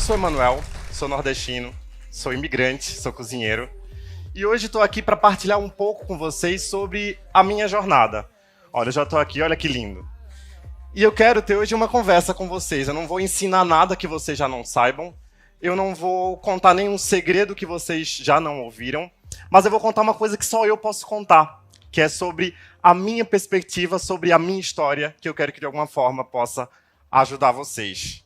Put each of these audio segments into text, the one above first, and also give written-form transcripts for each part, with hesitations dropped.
sou Emanuel, sou nordestino, sou imigrante, sou cozinheiro. E hoje estou aqui para partilhar um pouco com vocês sobre a minha jornada. Olha, eu já estou aqui, olha que lindo. E eu quero ter hoje uma conversa com vocês. Eu não vou ensinar nada que vocês já não saibam. Eu não vou contar nenhum segredo que vocês já não ouviram. Mas eu vou contar uma coisa que só eu posso contar, que é sobre a minha perspectiva, sobre a minha história, que eu quero que de alguma forma possa ajudar vocês.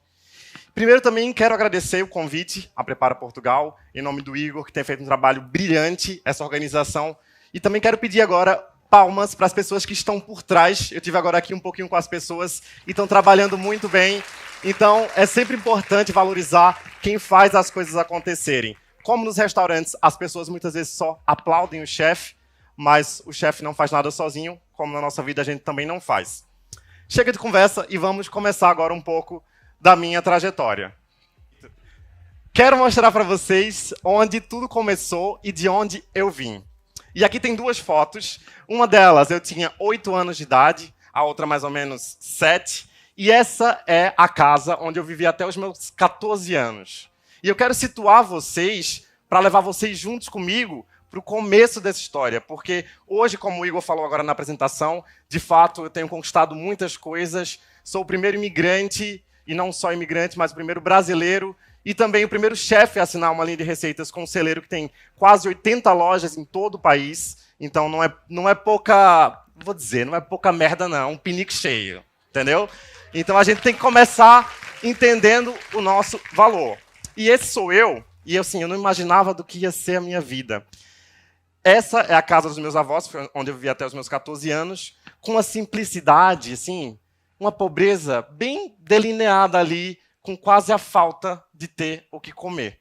Primeiro também quero agradecer o convite à Prepara Portugal, em nome do Igor, que tem feito um trabalho brilhante, essa organização. E também quero pedir agora palmas para as pessoas que estão por trás. Eu tive agora aqui um pouquinho com as pessoas e estão trabalhando muito bem. Então, é sempre importante valorizar quem faz as coisas acontecerem. Como nos restaurantes, as pessoas muitas vezes só aplaudem o chefe, mas o chefe não faz nada sozinho, como na nossa vida a gente também não faz. Chega de conversa e vamos começar agora um pouco da minha trajetória. Quero mostrar para vocês onde tudo começou e de onde eu vim. E aqui tem duas fotos. Uma delas eu tinha 8 anos de idade, a outra mais ou menos 7. E essa é a casa onde eu vivi até os meus 14 anos. E eu quero situar vocês, para levar vocês juntos comigo para o começo dessa história. Porque hoje, como o Igor falou agora na apresentação, de fato eu tenho conquistado muitas coisas. Sou o primeiro imigrante, e não só imigrante, mas o primeiro brasileiro, e também o primeiro chefe a assinar uma linha de receitas com um celeiro que tem quase 80 lojas em todo o país. Então não é pouca, vou dizer, não é pouca merda não, um pinico cheio, entendeu? Então a gente tem que começar entendendo o nosso valor. E esse sou eu, e assim, eu não imaginava do que ia ser a minha vida. Essa é a casa dos meus avós, onde eu vivi até os meus 14 anos, com a simplicidade, assim, uma pobreza bem delineada ali, com quase a falta de ter o que comer.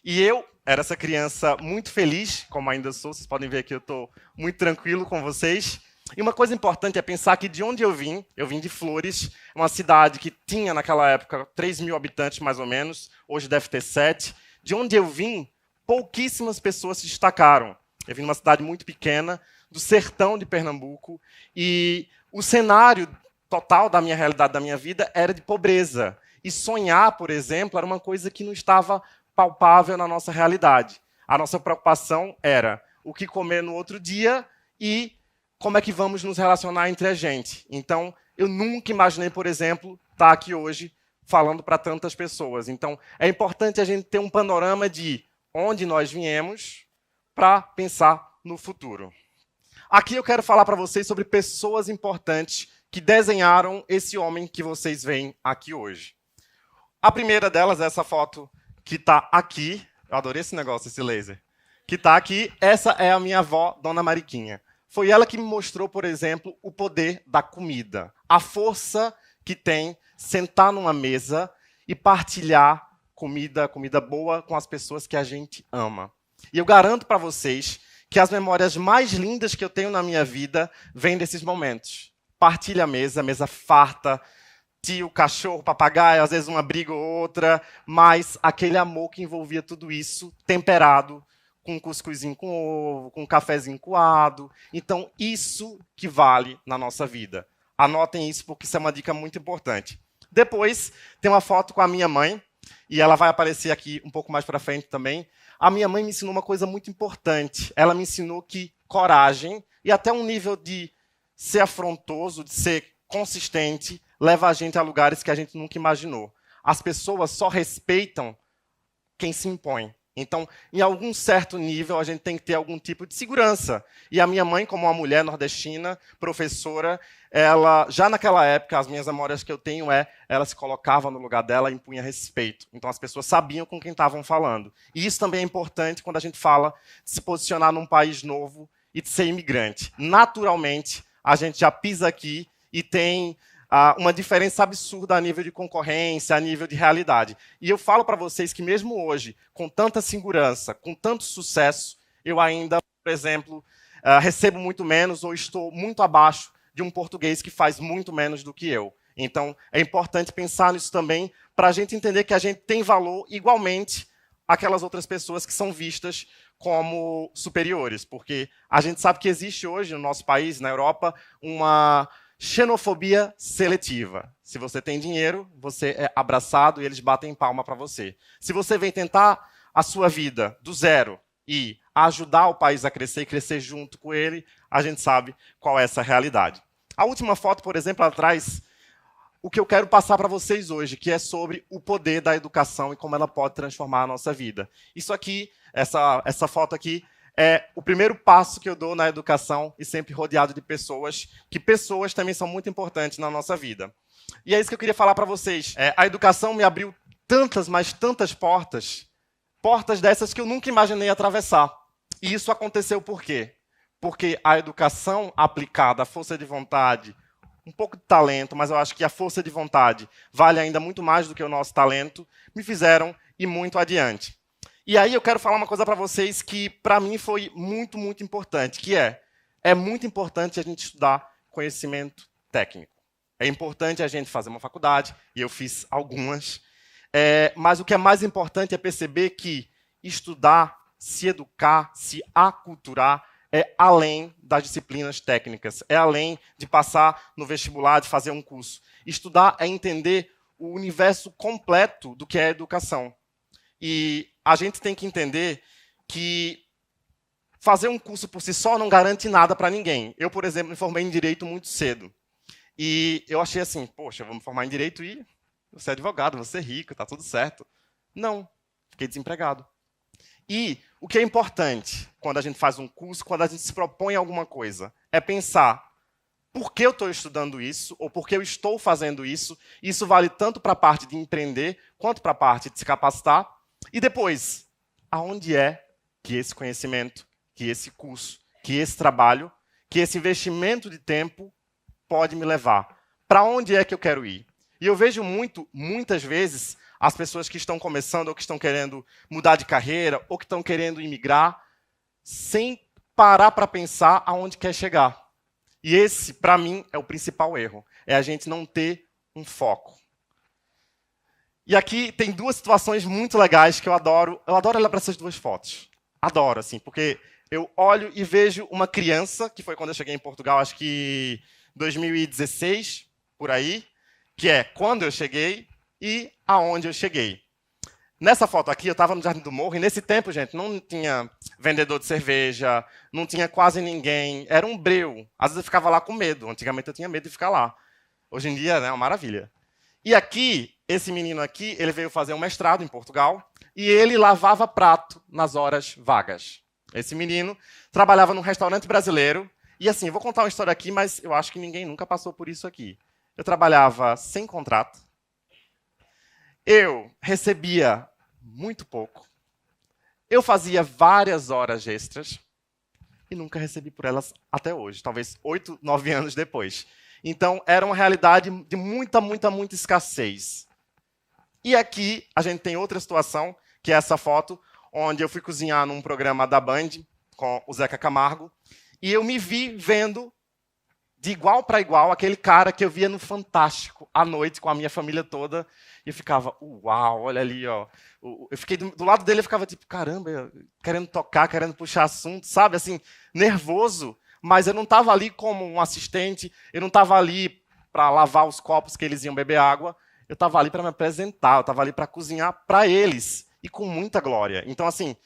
E eu era essa criança muito feliz, como ainda sou, vocês podem ver que eu estou muito tranquilo com vocês. E uma coisa importante é pensar que de onde eu vim de Flores, uma cidade que tinha naquela época 3.000 habitantes mais ou menos, hoje deve ter 7. De onde eu vim, pouquíssimas pessoas se destacaram. Eu vim de uma cidade muito pequena, do sertão de Pernambuco, e o cenário total da minha realidade, da minha vida, era de pobreza. E sonhar, por exemplo, era uma coisa que não estava palpável na nossa realidade. A nossa preocupação era o que comer no outro dia e como é que vamos nos relacionar entre a gente. Então, eu nunca imaginei, por exemplo, estar aqui hoje falando para tantas pessoas. Então, é importante a gente ter um panorama de onde nós viemos para pensar no futuro. Aqui eu quero falar para vocês sobre pessoas importantes que desenharam esse homem que vocês veem aqui hoje. A primeira delas é essa foto que está aqui. Eu adorei esse negócio, esse laser. Que está aqui. Essa é a minha avó, Dona Mariquinha. Foi ela que me mostrou, por exemplo, o poder da comida. A força que tem sentar numa mesa e partilhar comida boa com as pessoas que a gente ama. E eu garanto para vocês que as memórias mais lindas que eu tenho na minha vida vêm desses momentos. Partilha a mesa farta, tio, cachorro, papagaio, às vezes uma briga ou outra, mas aquele amor que envolvia tudo isso, temperado, com um cuscuzinho com ovo, com um cafezinho coado. Então, isso que vale na nossa vida. Anotem isso, porque isso é uma dica muito importante. Depois, tem uma foto com a minha mãe, e ela vai aparecer aqui um pouco mais para frente também. A minha mãe me ensinou uma coisa muito importante. Ela me ensinou que coragem, e até um nível de ser afrontoso, de ser consistente, leva a gente a lugares que a gente nunca imaginou. As pessoas só respeitam quem se impõe. Então, em algum certo nível, a gente tem que ter algum tipo de segurança. E a minha mãe, como uma mulher nordestina, professora, ela, já naquela época, as minhas memórias que eu tenho ela se colocava no lugar dela e impunha respeito. Então, as pessoas sabiam com quem estavam falando. E isso também é importante quando a gente fala de se posicionar num país novo e de ser imigrante. Naturalmente, a gente já pisa aqui e tem uma diferença absurda a nível de concorrência, a nível de realidade. E eu falo para vocês que mesmo hoje, com tanta segurança, com tanto sucesso, eu ainda, por exemplo, recebo muito menos ou estou muito abaixo de um português que faz muito menos do que eu. Então, é importante pensar nisso também para a gente entender que a gente tem valor igualmente àquelas outras pessoas que são vistas como superiores. Porque a gente sabe que existe hoje no nosso país, na Europa, uma xenofobia seletiva. Se você tem dinheiro, você é abraçado e eles batem palma para você. Se você vem tentar a sua vida do zero e ajudar o país a crescer e crescer junto com ele, a gente sabe qual é essa realidade. A última foto, por exemplo, ela traz o que eu quero passar para vocês hoje, que é sobre o poder da educação e como ela pode transformar a nossa vida. Isso aqui, essa foto aqui, é o primeiro passo que eu dou na educação e sempre rodeado de pessoas, que pessoas também são muito importantes na nossa vida. E é isso que eu queria falar para vocês. A educação me abriu tantas, mas tantas portas, portas dessas que eu nunca imaginei atravessar. E isso aconteceu por quê? Porque a educação aplicada à força de vontade, um pouco de talento, mas eu acho que a força de vontade vale ainda muito mais do que o nosso talento, me fizeram ir muito adiante. E aí eu quero falar uma coisa para vocês que, para mim, foi muito, muito importante, que é muito importante a gente estudar conhecimento técnico. É importante a gente fazer uma faculdade, e eu fiz algumas, mas o que é mais importante é perceber que estudar, se educar, se aculturar, é além das disciplinas técnicas, é além de passar no vestibular, de fazer um curso. Estudar é entender o universo completo do que é educação. E a gente tem que entender que fazer um curso por si só não garante nada para ninguém. Eu, por exemplo, me formei em Direito muito cedo. E eu achei assim, poxa, eu vou me formar em Direito e você é advogado, você é rico, está tudo certo. Não, fiquei desempregado. E o que é importante quando a gente faz um curso, quando a gente se propõe alguma coisa, é pensar por que eu estou estudando isso, ou por que eu estou fazendo isso. Isso vale tanto para a parte de empreender, quanto para a parte de se capacitar. E depois, aonde é que esse conhecimento, que esse curso, que esse trabalho, que esse investimento de tempo pode me levar? Para onde é que eu quero ir? E eu vejo muitas vezes, as pessoas que estão começando ou que estão querendo mudar de carreira ou que estão querendo imigrar, sem parar para pensar aonde quer chegar. E esse, para mim, é o principal erro. É a gente não ter um foco. E aqui tem duas situações muito legais que eu adoro. Eu adoro olhar para essas duas fotos. Adoro, assim, porque eu olho e vejo uma criança, que foi quando eu cheguei em Portugal, acho que 2016, por aí, que é quando eu cheguei e aonde eu cheguei. Nessa foto aqui, eu estava no Jardim do Morro, e nesse tempo, gente, não tinha vendedor de cerveja, não tinha quase ninguém, era um breu. Às vezes eu ficava lá com medo, antigamente eu tinha medo de ficar lá. Hoje em dia, né, é uma maravilha. E aqui, esse menino aqui, ele veio fazer um mestrado em Portugal, e ele lavava prato nas horas vagas. Esse menino trabalhava num restaurante brasileiro, e assim, eu vou contar uma história aqui, mas eu acho que ninguém nunca passou por isso aqui. Eu trabalhava sem contrato, eu recebia muito pouco. Eu fazia várias horas extras e nunca recebi por elas até hoje, talvez 8, 9 anos depois. Então, era uma realidade de muita, muita, muita escassez. E aqui a gente tem outra situação, que é essa foto, onde eu fui cozinhar num programa da Band com o Zeca Camargo, e eu me vi vendo de igual para igual aquele cara que eu via no Fantástico à noite com a minha família toda. E eu ficava, uau, olha ali, ó. Eu fiquei do lado dele, eu ficava tipo, caramba, querendo tocar, querendo puxar assunto, sabe? Assim, nervoso. Mas eu não estava ali como um assistente, eu não estava ali para lavar os copos que eles iam beber água. Eu estava ali para me apresentar, eu estava ali para cozinhar para eles. E com muita glória. Então, assim,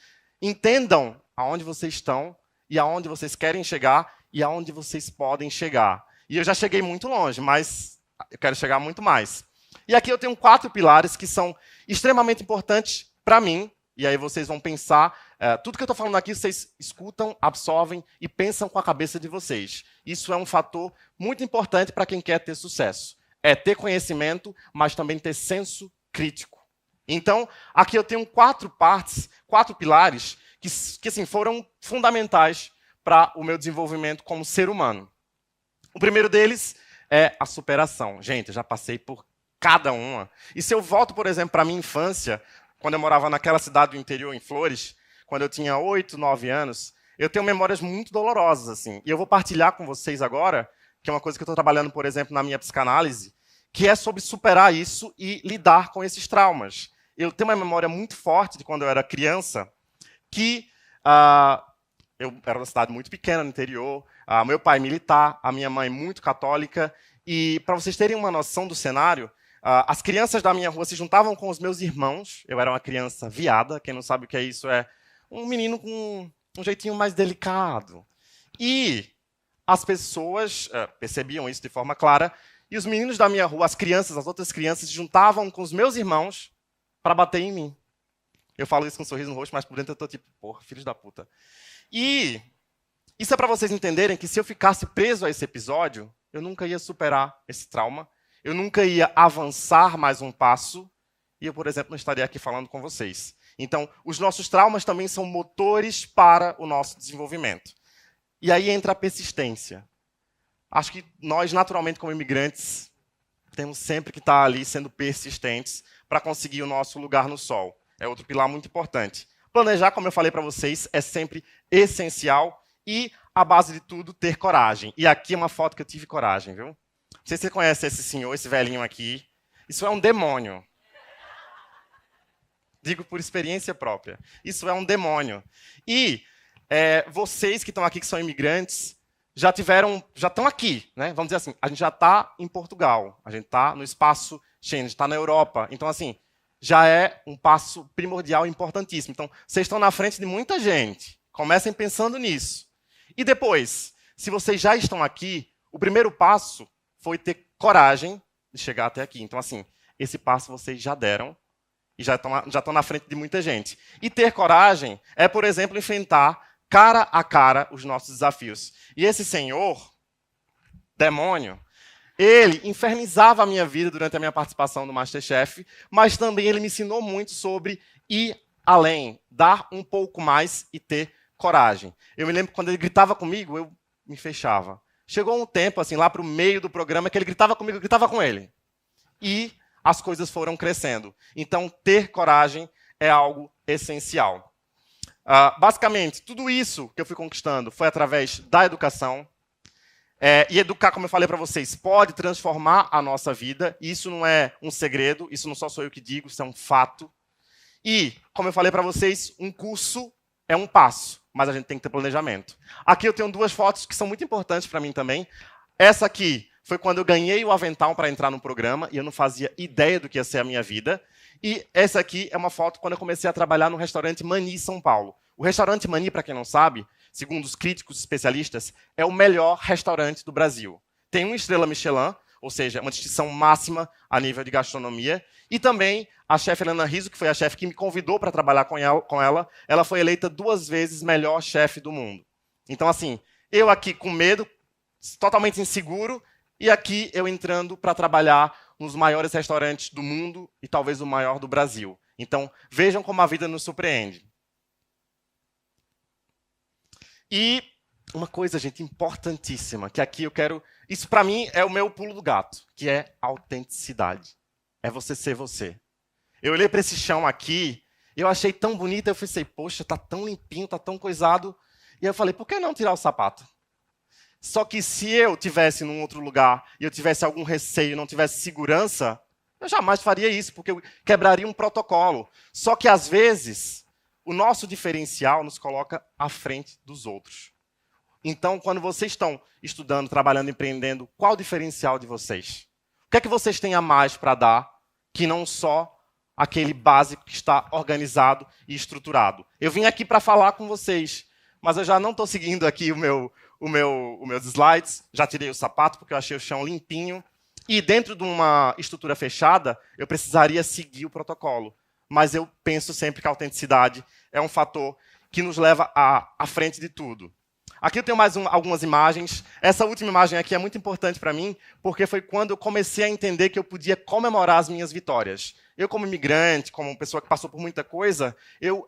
entendam aonde vocês estão e aonde vocês querem chegar e aonde vocês podem chegar. E eu já cheguei muito longe, mas eu quero chegar muito mais. E aqui eu tenho 4 pilares que são extremamente importantes para mim. E aí vocês vão pensar, tudo que eu estou falando aqui, vocês escutam, absorvem e pensam com a cabeça de vocês. Isso é um fator muito importante para quem quer ter sucesso. É ter conhecimento, mas também ter senso crítico. Então, aqui eu tenho 4 partes, 4 pilares, que assim, foram fundamentais para o meu desenvolvimento como ser humano. O primeiro deles é a superação. Gente, eu já passei por cada uma. E se eu volto, por exemplo, para a minha infância, quando eu morava naquela cidade do interior, em Flores, quando eu tinha 8, 9 anos, eu tenho memórias muito dolorosas, assim. E eu vou partilhar com vocês agora, que é uma coisa que eu estou trabalhando, por exemplo, na minha psicanálise, que é sobre superar isso e lidar com esses traumas. Eu tenho uma memória muito forte de quando eu era criança, que eu era uma cidade muito pequena no interior, meu pai militar, a minha mãe muito católica, E para vocês terem uma noção do cenário, as crianças da minha rua se juntavam com os meus irmãos. Eu era uma criança viada, quem não sabe o que é isso é um menino com um jeitinho mais delicado. E as pessoas percebiam isso de forma clara, e os meninos da minha rua, as crianças, as outras crianças, se juntavam com os meus irmãos para bater em mim. Eu falo isso com um sorriso no rosto, mas por dentro eu tô tipo, porra, filhos da puta. E isso é para vocês entenderem que se eu ficasse preso a esse episódio, eu nunca ia superar esse trauma, eu nunca ia avançar mais um passo, e eu, por exemplo, não estaria aqui falando com vocês. Então, os nossos traumas também são motores para o nosso desenvolvimento. E aí entra a persistência. Acho que nós, naturalmente, como imigrantes, temos sempre que estar ali sendo persistentes para conseguir o nosso lugar no sol. É outro pilar muito importante. Planejar, como eu falei para vocês, é sempre essencial e, a base de tudo, ter coragem. E aqui é uma foto que eu tive coragem, viu? Não sei se você conhece esse senhor, esse velhinho aqui. Isso é um demônio. Digo por experiência própria. Isso é um demônio. E vocês que estão aqui, que são imigrantes, já estão aqui, né? Vamos dizer assim, a gente já está em Portugal, a gente está no espaço Schengen, a gente está na Europa. Então, assim, já é um passo primordial e importantíssimo. Então, vocês estão na frente de muita gente. Comecem pensando nisso. E depois, se vocês já estão aqui, o primeiro passo foi ter coragem de chegar até aqui. Então, assim, esse passo vocês já deram e já estão na frente de muita gente. E ter coragem é, por exemplo, enfrentar cara a cara os nossos desafios. E esse senhor, demônio, ele infernizava a minha vida durante a minha participação no MasterChef, mas também ele me ensinou muito sobre ir além, dar um pouco mais e ter coragem. Eu me lembro que quando ele gritava comigo, eu me fechava. Chegou um tempo, assim, lá para o meio do programa, que ele gritava comigo, eu gritava com ele. E as coisas foram crescendo. Então, ter coragem é algo essencial. Basicamente, tudo isso que eu fui conquistando foi através da educação. E educar, como eu falei para vocês, pode transformar a nossa vida. Isso não é um segredo, isso não só sou eu que digo, isso é um fato. E, como eu falei para vocês, um curso é um passo, mas a gente tem que ter planejamento. Aqui eu tenho duas fotos que são muito importantes para mim também. Essa aqui foi quando eu ganhei o avental para entrar no programa e eu não fazia ideia do que ia ser a minha vida. E essa aqui é uma foto quando eu comecei a trabalhar no restaurante Mani, São Paulo. O restaurante Mani, para quem não sabe, segundo os críticos especialistas, é o melhor restaurante do Brasil. Tem uma estrela Michelin, ou seja, uma distinção máxima a nível de gastronomia. E também a chefe Helena Rizzo, que foi a chefe que me convidou para trabalhar com ela foi eleita 2 vezes melhor chefe do mundo. Então, assim, eu aqui com medo, totalmente inseguro, e aqui eu entrando para trabalhar nos maiores restaurantes do mundo e talvez o maior do Brasil. Então, vejam como a vida nos surpreende. E uma coisa, gente, importantíssima, que aqui eu quero... Isso, para mim, é o meu pulo do gato, que é autenticidade. É você ser você. Eu olhei para esse chão aqui, eu achei tão bonito, eu pensei, poxa, tá tão limpinho, tá tão coisado. E eu falei, por que não tirar o sapato? Só que se eu tivesse num outro lugar e eu tivesse algum receio, não tivesse segurança, eu jamais faria isso, porque eu quebraria um protocolo. Só que, às vezes, o nosso diferencial nos coloca à frente dos outros. Então, quando vocês estão estudando, trabalhando, empreendendo, qual o diferencial de vocês? O que é que vocês têm a mais para dar, que não só aquele básico que está organizado e estruturado? Eu vim aqui para falar com vocês, mas eu já não estou seguindo aqui os meus slides, já tirei o sapato porque eu achei o chão limpinho. E dentro de uma estrutura fechada, eu precisaria seguir o protocolo. Mas eu penso sempre que a autenticidade é um fator que nos leva à frente de tudo. Aqui eu tenho mais algumas imagens. Essa última imagem aqui é muito importante para mim, porque foi quando eu comecei a entender que eu podia comemorar as minhas vitórias. Eu, como imigrante, como pessoa que passou por muita coisa, eu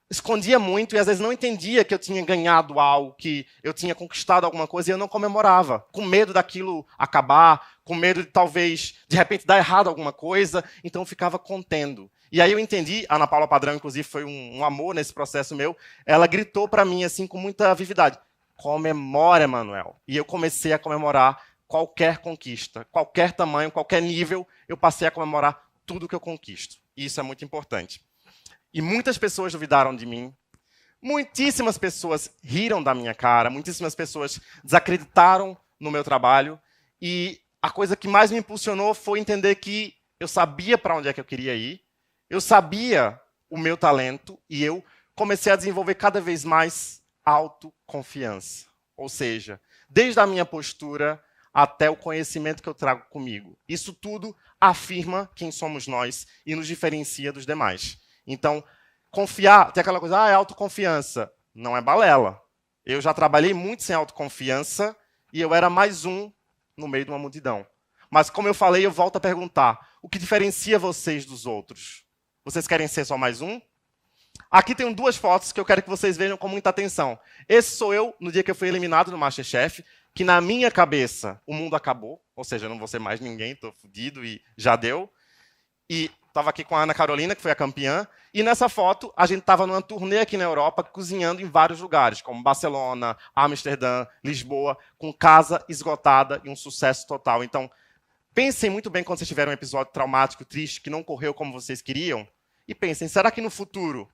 escondia muito e às vezes não entendia que eu tinha ganhado algo, que eu tinha conquistado alguma coisa e eu não comemorava, com medo daquilo acabar, com medo de talvez, de repente, dar errado alguma coisa, então eu ficava contendo. E aí eu entendi, a Ana Paula Padrão, inclusive, foi um amor nesse processo meu, ela gritou para mim assim com muita vividade, comemora, Emanuel. E eu comecei a comemorar qualquer conquista, qualquer tamanho, qualquer nível, eu passei a comemorar tudo que eu conquisto. E isso é muito importante. E muitas pessoas duvidaram de mim. Muitíssimas pessoas riram da minha cara. Muitíssimas pessoas desacreditaram no meu trabalho. E a coisa que mais me impulsionou foi entender que eu sabia para onde é que eu queria ir, eu sabia o meu talento e eu comecei a desenvolver cada vez mais autoconfiança. Ou seja, desde a minha postura até o conhecimento que eu trago comigo. Isso tudo afirma quem somos nós e nos diferencia dos demais. Então, confiar, tem aquela coisa, é autoconfiança. Não é balela. Eu já trabalhei muito sem autoconfiança e eu era mais um no meio de uma multidão. Mas, como eu falei, eu volto a perguntar, o que diferencia vocês dos outros? Vocês querem ser só mais um? Aqui tem duas fotos que eu quero que vocês vejam com muita atenção. Esse sou eu no dia que eu fui eliminado no MasterChef, que na minha cabeça o mundo acabou, ou seja, eu não vou ser mais ninguém, estou fodido e já deu. E estava aqui com a Ana Carolina, que foi a campeã, e nessa foto a gente estava numa turnê aqui na Europa, cozinhando em vários lugares, como Barcelona, Amsterdã, Lisboa, com casa esgotada e um sucesso total. Então, pensem muito bem quando vocês tiverem um episódio traumático, triste, que não correu como vocês queriam, e pensem, será que no futuro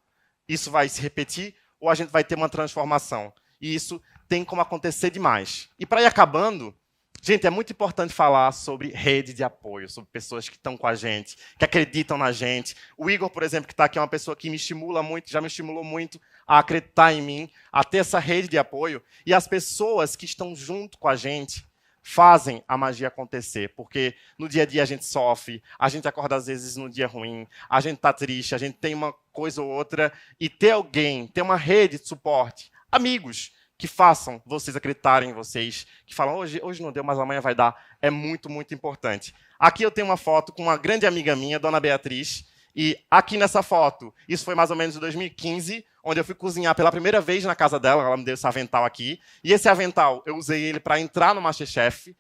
isso vai se repetir ou a gente vai ter uma transformação? E isso tem como acontecer demais. E para ir acabando, gente, é muito importante falar sobre rede de apoio, sobre pessoas que estão com a gente, que acreditam na gente. O Igor, por exemplo, que está aqui, é uma pessoa que me estimula muito, já me estimulou muito a acreditar em mim, a ter essa rede de apoio. E as pessoas que estão junto com a gente fazem a magia acontecer, porque no dia a dia a gente sofre, a gente acorda às vezes num dia ruim, a gente está triste, a gente tem uma coisa ou outra, e ter alguém, ter uma rede de suporte, amigos, que façam vocês acreditarem em vocês, que falam, hoje não deu, mas amanhã vai dar, é muito, muito importante. Aqui eu tenho uma foto com uma grande amiga minha, Dona Beatriz, e aqui nessa foto, isso foi mais ou menos em 2015, onde eu fui cozinhar pela primeira vez na casa dela, ela me deu esse avental aqui, e esse avental eu usei ele para entrar no MasterChef,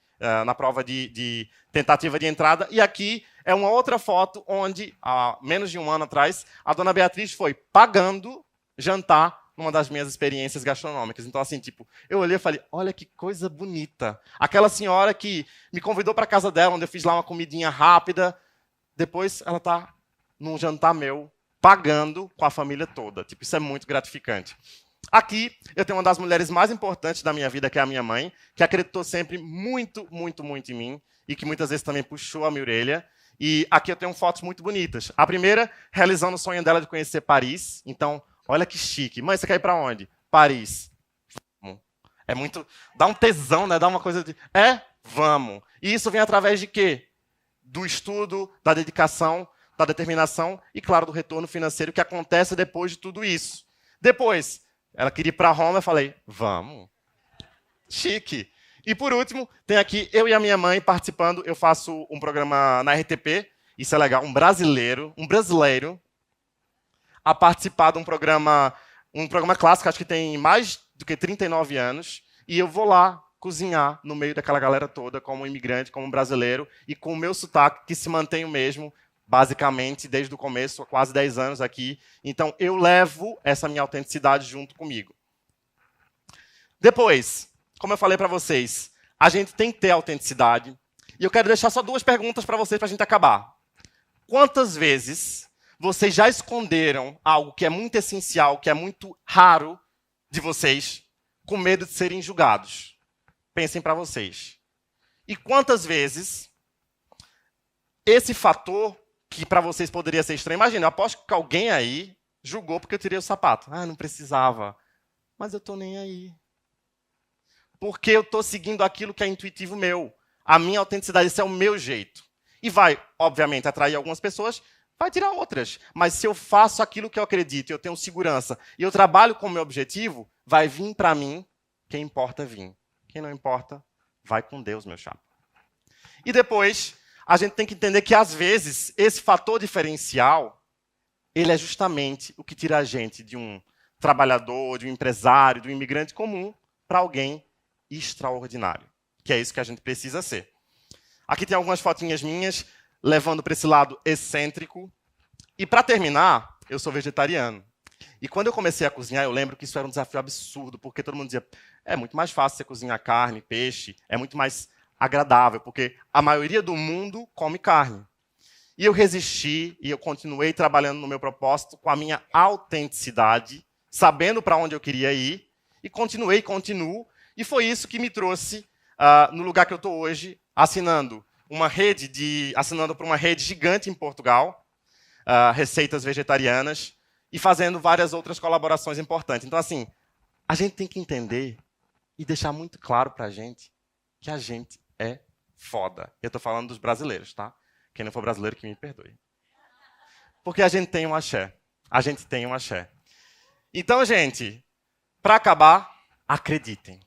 na prova de tentativa de entrada, e aqui é uma outra foto onde, há menos de um ano atrás, a Dona Beatriz foi pagando jantar numa das minhas experiências gastronômicas. Então, assim, tipo, eu olhei e falei, olha que coisa bonita. Aquela senhora que me convidou para a casa dela, onde eu fiz lá uma comidinha rápida, depois ela está num jantar meu, pagando com a família toda. Tipo, isso é muito gratificante. Aqui, eu tenho uma das mulheres mais importantes da minha vida, que é a minha mãe, que acreditou sempre muito, muito, muito em mim, e que muitas vezes também puxou a minha orelha. E aqui eu tenho fotos muito bonitas. A primeira, realizando o sonho dela de conhecer Paris. Então, olha que chique. Mãe, você quer ir para onde? Paris. Vamos. É muito... Dá um tesão, né? Dá uma coisa de... Vamos. E isso vem através de quê? Do estudo, da dedicação, da determinação e, claro, do retorno financeiro que acontece depois de tudo isso. Depois, ela queria ir para Roma, eu falei, vamos. Chique. E, por último, tem aqui eu e a minha mãe participando. Eu faço um programa na RTP, isso é legal, um brasileiro a participar de um programa clássico, acho que tem mais do que 39 anos, e eu vou lá cozinhar no meio daquela galera toda, como imigrante, como brasileiro, e com o meu sotaque, que se mantém o mesmo, basicamente, desde o começo, há quase 10 anos aqui. Então, eu levo essa minha autenticidade junto comigo. Depois, como eu falei para vocês, a gente tem que ter autenticidade, e eu quero deixar só duas perguntas para vocês, para a gente acabar. Quantas vezes vocês já esconderam algo que é muito essencial, que é muito raro de vocês, com medo de serem julgados? Pensem para vocês. E quantas vezes esse fator, que para vocês poderia ser estranho, imagina, eu aposto que alguém aí julgou porque eu tirei o sapato. Ah, não precisava. Mas eu estou nem aí. Porque eu estou seguindo aquilo que é intuitivo meu. A minha autenticidade, esse é o meu jeito. E vai, obviamente, atrair algumas pessoas, vai tirar outras. Mas se eu faço aquilo que eu acredito, eu tenho segurança, e eu trabalho com o meu objetivo, vai vir para mim quem importa vir. Quem não importa, vai com Deus, meu chapa. E depois, a gente tem que entender que, às vezes, esse fator diferencial, ele é justamente o que tira a gente de um trabalhador, de um empresário, de um imigrante comum, para alguém extraordinário. Que é isso que a gente precisa ser. Aqui tem algumas fotinhas minhas, levando para esse lado excêntrico. E, para terminar, eu sou vegetariano. E quando eu comecei a cozinhar, eu lembro que isso era um desafio absurdo, porque todo mundo dizia, é muito mais fácil você cozinhar carne, peixe, é muito mais agradável, porque a maioria do mundo come carne. E eu resisti, e eu continuei trabalhando no meu propósito com a minha autenticidade, sabendo para onde eu queria ir, e continuo, e foi isso que me trouxe no lugar que eu estou hoje, assinando para uma rede gigante em Portugal, receitas vegetarianas, e fazendo várias outras colaborações importantes. Então, assim, a gente tem que entender e deixar muito claro para a gente que a gente é foda. Eu estou falando dos brasileiros, tá? Quem não for brasileiro, que me perdoe. Porque a gente tem um axé. A gente tem um axé. Então, gente, para acabar, acreditem.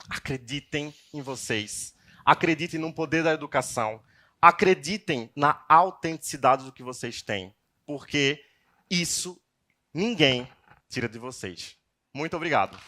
Acreditem em vocês. Acreditem no poder da educação. Acreditem na autenticidade do que vocês têm. Porque isso ninguém tira de vocês. Muito obrigado.